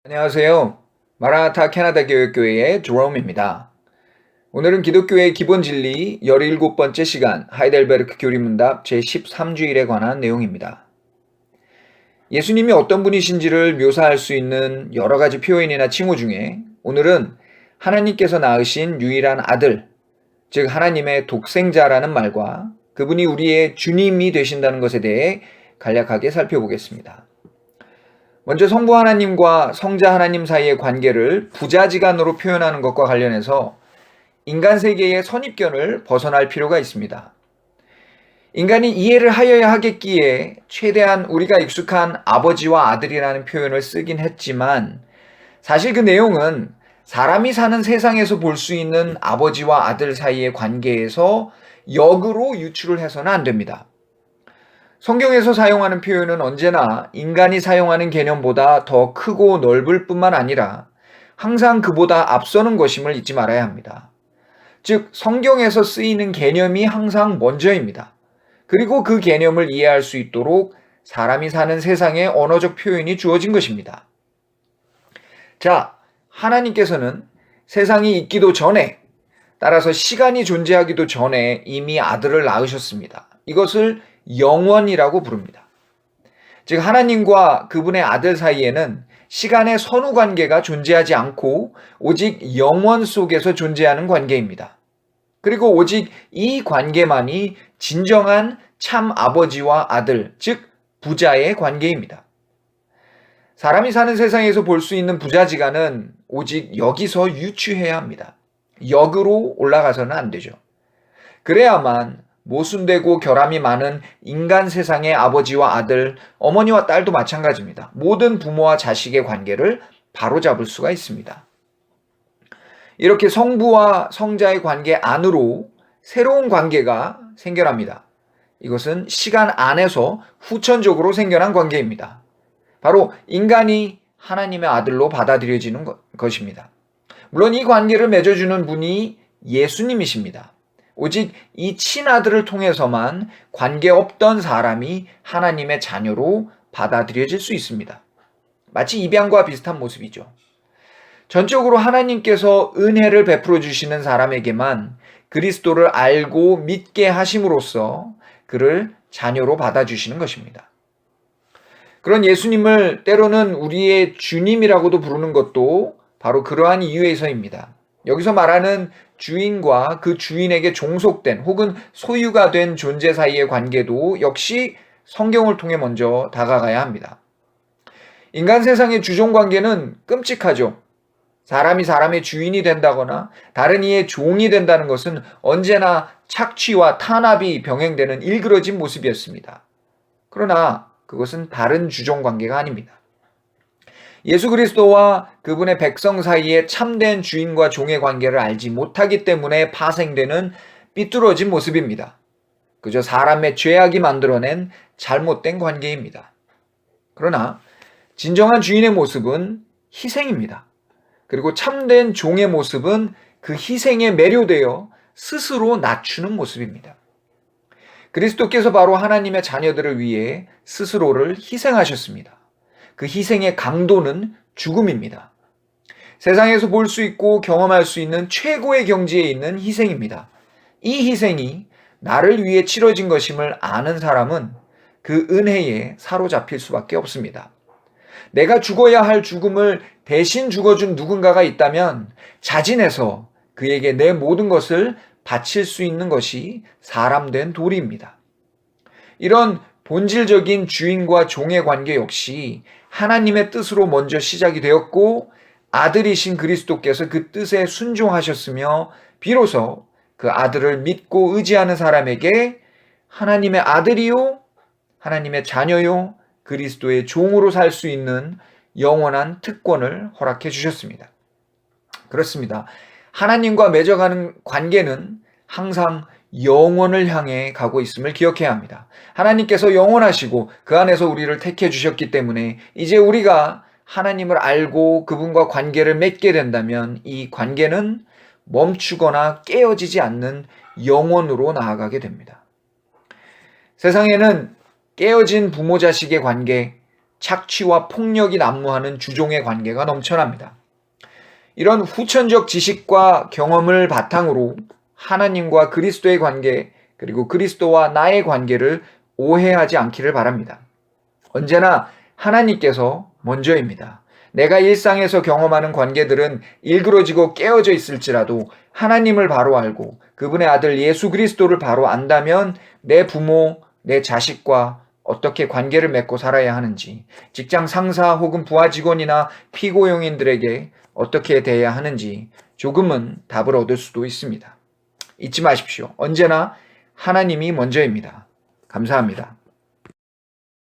안녕하세요. 마라나타 캐나다 교회의 드롬입니다. 오늘은 기독교의 기본 진리 17번째 시간 하이델베르크 교리문답 제13주일에 관한 내용입니다. 예수님이 어떤 분이신지를 묘사할 수 있는 여러 가지 표현이나 칭호 중에 오늘은 하나님께서 낳으신 유일한 아들, 즉 하나님의 독생자라는 말과 그분이 우리의 주님이 되신다는 것에 대해 간략하게 살펴보겠습니다. 먼저 성부 하나님과 성자 하나님 사이의 관계를 부자지간으로 표현하는 것과 관련해서 인간 세계의 선입견을 벗어날 필요가 있습니다. 인간이 이해를 하여야 하겠기에 최대한 우리가 익숙한 아버지와 아들이라는 표현을 쓰긴 했지만 사실 그 내용은 사람이 사는 세상에서 볼 수 있는 아버지와 아들 사이의 관계에서 역으로 유출을 해서는 안 됩니다. 성경에서 사용하는 표현은 언제나 인간이 사용하는 개념보다 더 크고 넓을 뿐만 아니라 항상 그보다 앞서는 것임을 잊지 말아야 합니다. 즉, 성경에서 쓰이는 개념이 항상 먼저입니다. 그리고 그 개념을 이해할 수 있도록 사람이 사는 세상에 언어적 표현이 주어진 것입니다. 자, 하나님께서는 세상이 있기도 전에, 따라서 시간이 존재하기도 전에 이미 아들을 낳으셨습니다. 이것을 영원이라고 부릅니다. 즉 하나님과 그분의 아들 사이에는 시간의 선후 관계가 존재하지 않고 오직 영원 속에서 존재하는 관계입니다. 그리고 오직 이 관계만이 진정한 참 아버지와 아들, 즉 부자의 관계입니다. 사람이 사는 세상에서 볼 수 있는 부자지간은 오직 여기서 유추해야 합니다. 역으로 올라가서는 안 되죠. 그래야만 모순되고 결함이 많은 인간 세상의 아버지와 아들, 어머니와 딸도 마찬가지입니다. 모든 부모와 자식의 관계를 바로잡을 수가 있습니다. 이렇게 성부와 성자의 관계 안으로 새로운 관계가 생겨납니다. 이것은 시간 안에서 후천적으로 생겨난 관계입니다. 바로 인간이 하나님의 아들로 받아들여지는 것입니다. 물론 이 관계를 맺어주는 분이 예수님이십니다. 오직 이 친아들을 통해서만 관계없던 사람이 하나님의 자녀로 받아들여질 수 있습니다. 마치 입양과 비슷한 모습이죠. 전적으로 하나님께서 은혜를 베풀어 주시는 사람에게만 그리스도를 알고 믿게 하심으로써 그를 자녀로 받아주시는 것입니다. 그런 예수님을 때로는 우리의 주님이라고도 부르는 것도 바로 그러한 이유에서입니다. 여기서 말하는 주인과 그 주인에게 종속된 혹은 소유가 된 존재 사이의 관계도 역시 성경을 통해 먼저 다가가야 합니다. 인간 세상의 주종 관계는 끔찍하죠. 사람이 사람의 주인이 된다거나 다른 이의 종이 된다는 것은 언제나 착취와 탄압이 병행되는 일그러진 모습이었습니다. 그러나 그것은 다른 주종 관계가 아닙니다. 예수 그리스도와 그분의 백성 사이에 참된 주인과 종의 관계를 알지 못하기 때문에 파생되는 삐뚤어진 모습입니다. 그저 사람의 죄악이 만들어낸 잘못된 관계입니다. 그러나 진정한 주인의 모습은 희생입니다. 그리고 참된 종의 모습은 그 희생에 매료되어 스스로 낮추는 모습입니다. 그리스도께서 바로 하나님의 자녀들을 위해 스스로를 희생하셨습니다. 그 희생의 강도는 죽음입니다. 세상에서 볼 수 있고 경험할 수 있는 최고의 경지에 있는 희생입니다. 이 희생이 나를 위해 치러진 것임을 아는 사람은 그 은혜에 사로잡힐 수밖에 없습니다. 내가 죽어야 할 죽음을 대신 죽어준 누군가가 있다면 자진해서 그에게 내 모든 것을 바칠 수 있는 것이 사람된 도리입니다. 이런 본질적인 주인과 종의 관계 역시 하나님의 뜻으로 먼저 시작이 되었고 아들이신 그리스도께서 그 뜻에 순종하셨으며 비로소 그 아들을 믿고 의지하는 사람에게 하나님의 아들이요, 하나님의 자녀요, 그리스도의 종으로 살 수 있는 영원한 특권을 허락해 주셨습니다. 그렇습니다. 하나님과 맺어가는 관계는 항상 영원을 향해 가고 있음을 기억해야 합니다. 하나님께서 영원하시고 그 안에서 우리를 택해 주셨기 때문에 이제 우리가 하나님을 알고 그분과 관계를 맺게 된다면 이 관계는 멈추거나 깨어지지 않는 영원으로 나아가게 됩니다. 세상에는 깨어진 부모 자식의 관계, 착취와 폭력이 난무하는 주종의 관계가 넘쳐납니다. 이런 후천적 지식과 경험을 바탕으로 하나님과 그리스도의 관계, 그리고 그리스도와 나의 관계를 오해하지 않기를 바랍니다. 언제나 하나님께서 먼저입니다. 내가 일상에서 경험하는 관계들은 일그러지고 깨어져 있을지라도 하나님을 바로 알고 그분의 아들 예수 그리스도를 바로 안다면 내 부모, 내 자식과 어떻게 관계를 맺고 살아야 하는지, 직장 상사 혹은 부하 직원이나 피고용인들에게 어떻게 대해야 하는지 조금은 답을 얻을 수도 있습니다. 잊지 마십시오. 언제나 하나님이 먼저입니다. 감사합니다.